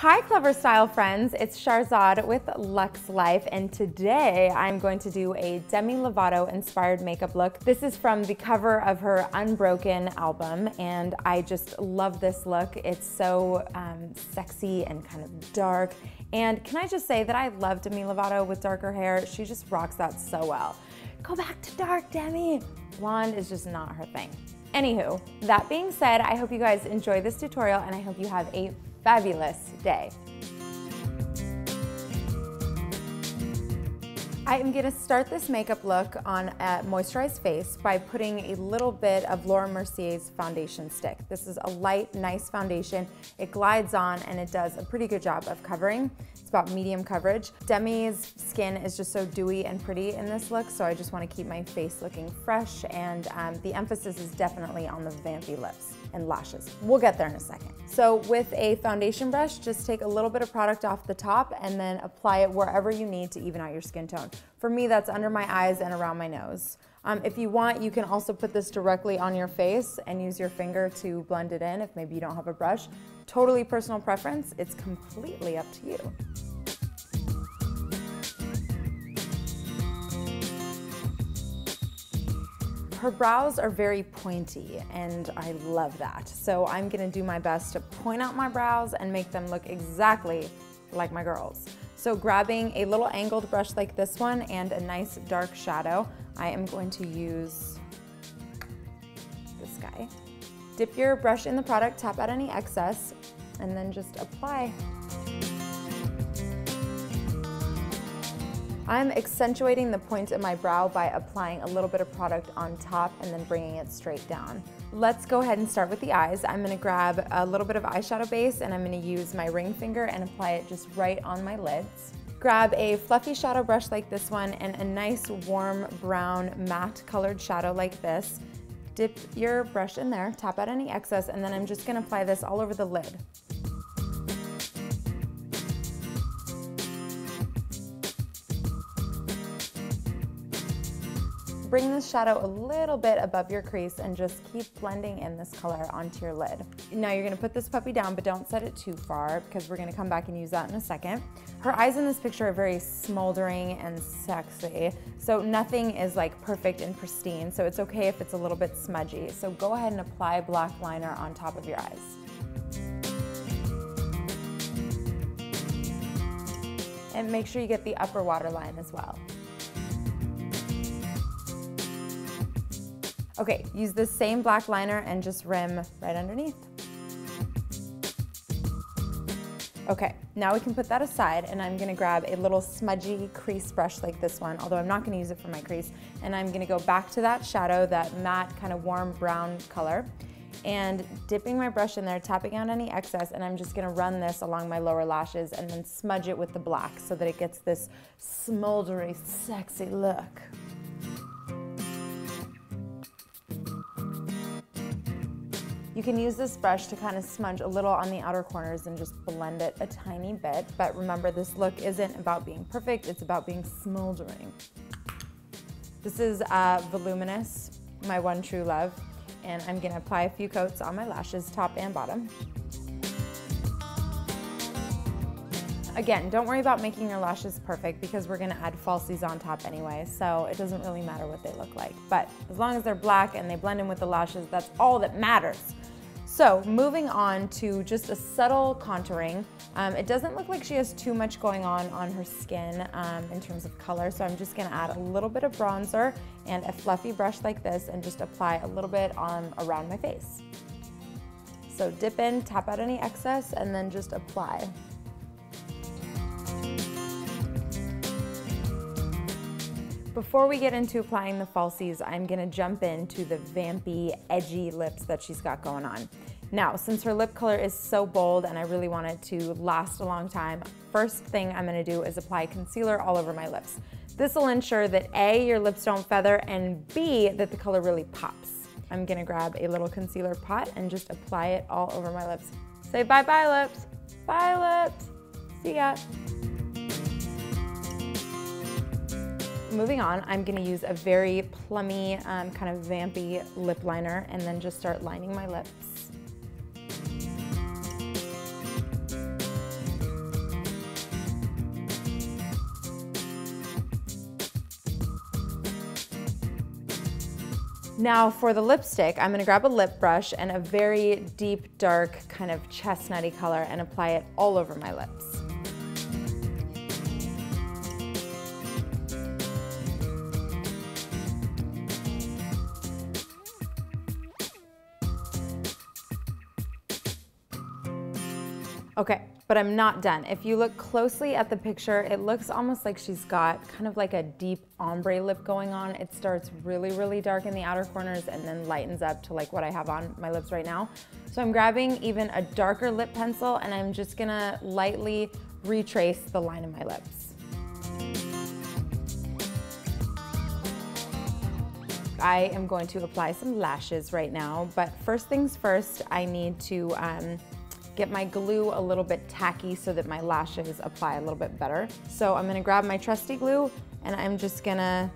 Hi Clever Style friends, it's Sharzad with Luxe Life, and today I'm going to do a Demi Lovato inspired makeup look. This is from the cover of her Unbroken album, and I just love this look. It's so sexy and kind of dark. And can I just say that I love Demi Lovato with darker hair. She just rocks that so well. Go back to dark, Demi. Blonde is just not her thing. Anywho, that being said, I hope you guys enjoy this tutorial and I hope you have a fabulous day. I am gonna start this makeup look on a moisturized face by putting a little bit of Laura Mercier's foundation stick. This is a light, nice foundation. It glides on and it does a pretty good job of covering. It's about medium coverage. Demi's skin is just so dewy and pretty in this look, so I just wanna keep my face looking fresh, and the emphasis is definitely on the vampy lips and lashes. We'll get there in a second. So with a foundation brush, just take a little bit of product off the top and then apply it wherever you need to even out your skin tone. For me, that's under my eyes and around my nose. If you want, you can also put this directly on your face and use your finger to blend it in if maybe you don't have a brush. Totally personal preference. It's completely up to you. Her brows are very pointy and I love that. So I'm gonna do my best to point out my brows and make them look exactly like my girls. So grabbing a little angled brush like this one and a nice dark shadow, I am going to use this guy. Dip your brush in the product, tap out any excess, and then just apply. I'm accentuating the point of my brow by applying a little bit of product on top and then bringing it straight down. Let's go ahead and start with the eyes. I'm gonna grab a little bit of eyeshadow base and I'm gonna use my ring finger and apply it just right on my lids. Grab a fluffy shadow brush like this one and a nice warm brown matte colored shadow like this. Dip your brush in there, tap out any excess, and then I'm just gonna apply this all over the lid. Bring this shadow a little bit above your crease and just keep blending in this color onto your lid. Now you're gonna put this puppy down, but don't set it too far because we're gonna come back and use that in a second. Her eyes in this picture are very smoldering and sexy, so nothing is like perfect and pristine, so it's okay if it's a little bit smudgy. So go ahead and apply black liner on top of your eyes. And make sure you get the upper waterline as well. Okay, use this same black liner and just rim right underneath. Okay, now we can put that aside and I'm gonna grab a little smudgy crease brush like this one, although I'm not gonna use it for my crease, and I'm gonna go back to that shadow, that matte kind of warm brown color, and dipping my brush in there, tapping out any excess, and I'm just gonna run this along my lower lashes and then smudge it with the black so that it gets this smoldery, sexy look. You can use this brush to kind of smudge a little on the outer corners and just blend it a tiny bit. But remember, this look isn't about being perfect, it's about being smoldering. This is Voluminous, my one true love, and I'm gonna apply a few coats on my lashes, top and bottom. Again, don't worry about making your lashes perfect because we're gonna add falsies on top anyway, so it doesn't really matter what they look like. But as long as they're black and they blend in with the lashes, that's all that matters. So moving on to just a subtle contouring. It doesn't look like she has too much going on her skin in terms of color, so I'm just gonna add a little bit of bronzer and a fluffy brush like this and just apply a little bit around my face. So dip in, tap out any excess, and then just apply. Before we get into applying the falsies, I'm gonna jump into the vampy, edgy lips that she's got going on. Now, since her lip color is so bold and I really want it to last a long time, first thing I'm gonna do is apply concealer all over my lips. This will ensure that A, your lips don't feather, and B, that the color really pops. I'm gonna grab a little concealer pot and just apply it all over my lips. Say bye-bye lips, bye lips, see ya. Moving on, I'm gonna use a very plummy, kind of vampy lip liner and then just start lining my lips. Now for the lipstick, I'm gonna grab a lip brush and a very deep, dark, kind of chestnutty color and apply it all over my lips. Okay, but I'm not done. If you look closely at the picture, it looks almost like she's got kind of like a deep ombre lip going on. It starts really, really dark in the outer corners and then lightens up to like what I have on my lips right now. So I'm grabbing even a darker lip pencil and I'm just gonna lightly retrace the line of my lips. I am going to apply some lashes right now, but first things first, I need to get my glue a little bit tacky so that my lashes apply a little bit better. So I'm gonna grab my trusty glue and I'm just gonna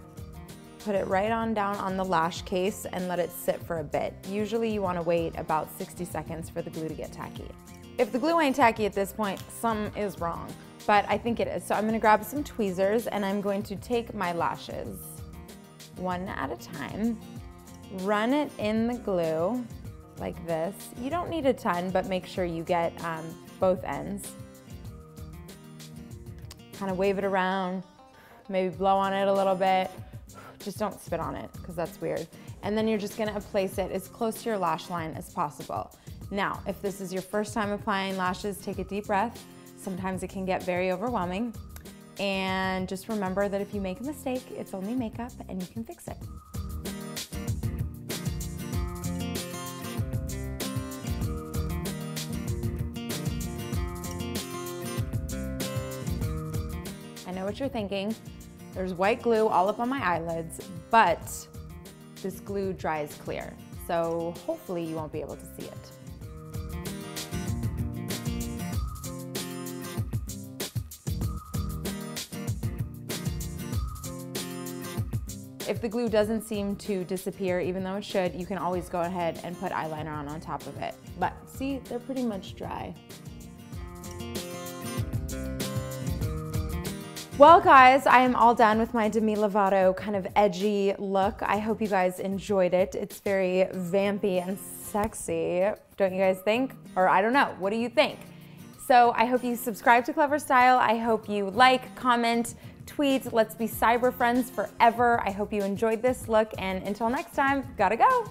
put it right on down on the lash case and let it sit for a bit. Usually you wanna wait about 60 seconds for the glue to get tacky. If the glue ain't tacky at this point, something is wrong, but I think it is. So I'm gonna grab some tweezers and I'm going to take my lashes one at a time, run it in the glue, like this. You don't need a ton, but make sure you get both ends. Kind of wave it around, maybe blow on it a little bit. Just don't spit on it, because that's weird. And then you're just gonna place it as close to your lash line as possible. Now, if this is your first time applying lashes, take a deep breath. Sometimes it can get very overwhelming. And just remember that if you make a mistake, it's only makeup and you can fix it. I know what you're thinking. There's white glue all up on my eyelids, but this glue dries clear. So hopefully you won't be able to see it. If the glue doesn't seem to disappear, even though it should, you can always go ahead and put eyeliner on top of it. But see, they're pretty much dry. Well guys, I am all done with my Demi Lovato kind of edgy look. I hope you guys enjoyed it. It's very vampy and sexy, don't you guys think? Or I don't know, what do you think? So I hope you subscribe to Clever Style. I hope you like, comment, tweet. Let's be cyber friends forever. I hope you enjoyed this look, and until next time, gotta go.